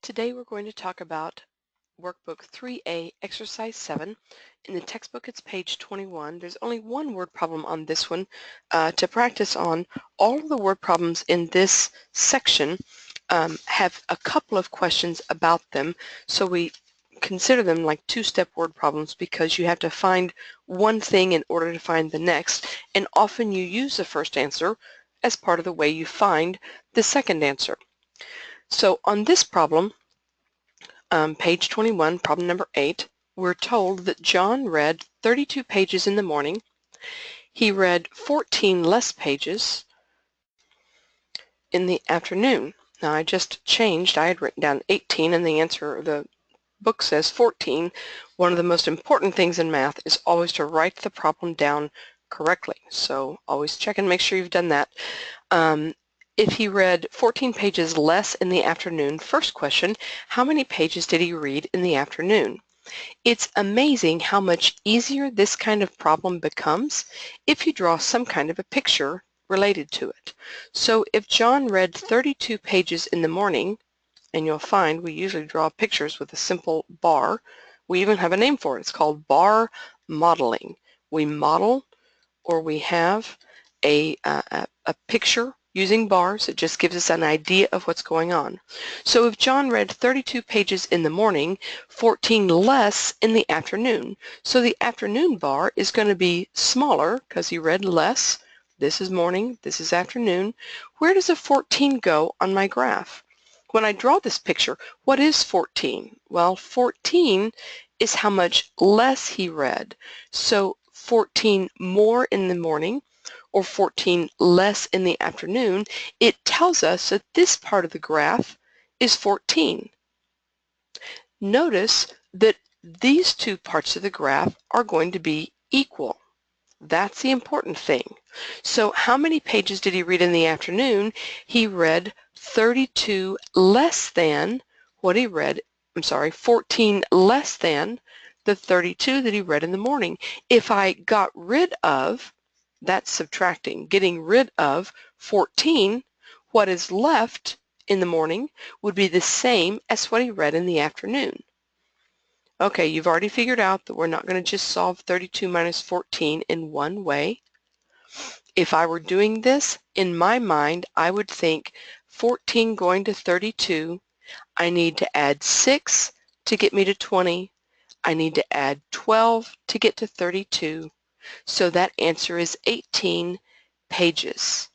Today we're going to talk about Workbook 3A, Exercise 7. In the textbook it's page 21. There's only one word problem on this one to practice on. All of the word problems in this section have a couple of questions about them, so we consider them like two-step word problems because you have to find one thing in order to find the next, and often you use the first answer as part of the way you find the second answer. So on this problem, page 21, problem number 8, we're told that John read 32 pages in the morning. He read 14 less pages in the afternoon. Now I just changed. I had written down 18 and the answer, the book says 14. One of the most important things in math is always to write the problem down correctly. So always check and make sure you've done that. If he read 14 pages less in the afternoon, first question, how many pages did he read in the afternoon? It's amazing how much easier this kind of problem becomes if you draw some kind of a picture related to it. So if John read 32 pages in the morning, and you'll find we usually draw pictures with a simple bar. We even have a name for it. It's called bar modeling. We model, or we have a picture using bars. It just gives us an idea of what's going on. So if John read 32 pages in the morning, 14 less in the afternoon. So the afternoon bar is going to be smaller because he read less. This is morning, this is afternoon. Where does a 14 go on my graph? When I draw this picture, what is 14? Well, 14 is how much less he read. So 14 more in the morning or 14 less in the afternoon, it tells us that this part of the graph is 14. Notice that these two parts of the graph are going to be equal. That's the important thing. So how many pages did he read in the afternoon? He read 32 less than what he read, 14 less than the 32 that he read in the morning. If I got rid of, that's subtracting, getting rid of 14, what is left in the morning would be the same as what he read in the afternoon. Okay, you've already figured out that we're not going to just solve 32 minus 14 in one way. If I were doing this, in my mind, I would think 14 going to 32, I need to add 6 to get me to 20. I need to add 12 to get to 32. So that answer is 18 pages.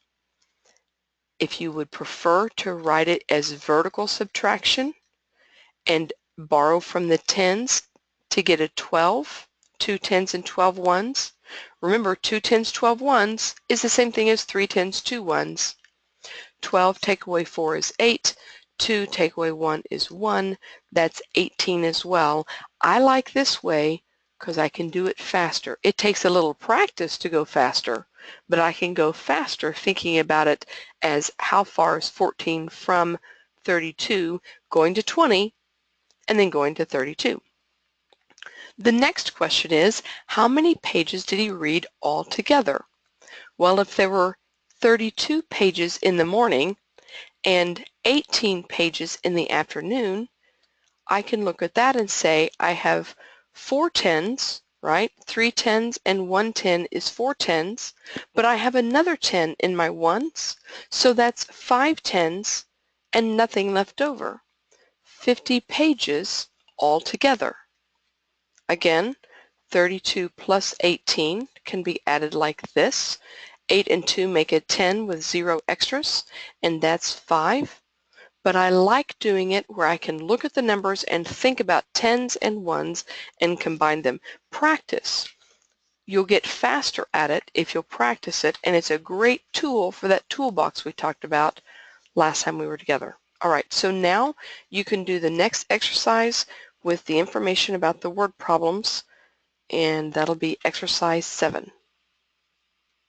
If you would prefer to write it as vertical subtraction and borrow from the tens to get a 12, 2 tens and 12 ones. Remember, 2 tens, 12 ones is the same thing as 3 tens, 2 ones. 12 take away 4 is 8. 2 take away 1 is 1. That's 18 as well. I like this way because I can do it faster. It takes a little practice to go faster, but I can go faster thinking about it as how far is 14 from 32, going to 20, and then going to 32. The next question is, how many pages did he read altogether? Well, if there were 32 pages in the morning and 18 pages in the afternoon, I can look at that and say I have 4 tens, right? 3 tens and 1 10 is 4 tens, but I have another 10 in my ones, so that's 5 tens and nothing left over. 50 pages altogether. Again, 32 plus 18 can be added like this. 8 and 2 make it 10 with 0 extras, and that's 5. But I like doing it where I can look at the numbers and think about tens and ones and combine them. Practice. You'll get faster at it if you'll practice it, and it's a great tool for that toolbox we talked about last time we were together. All right, so now you can do the next exercise with the information about the word problems, and that'll be exercise 7.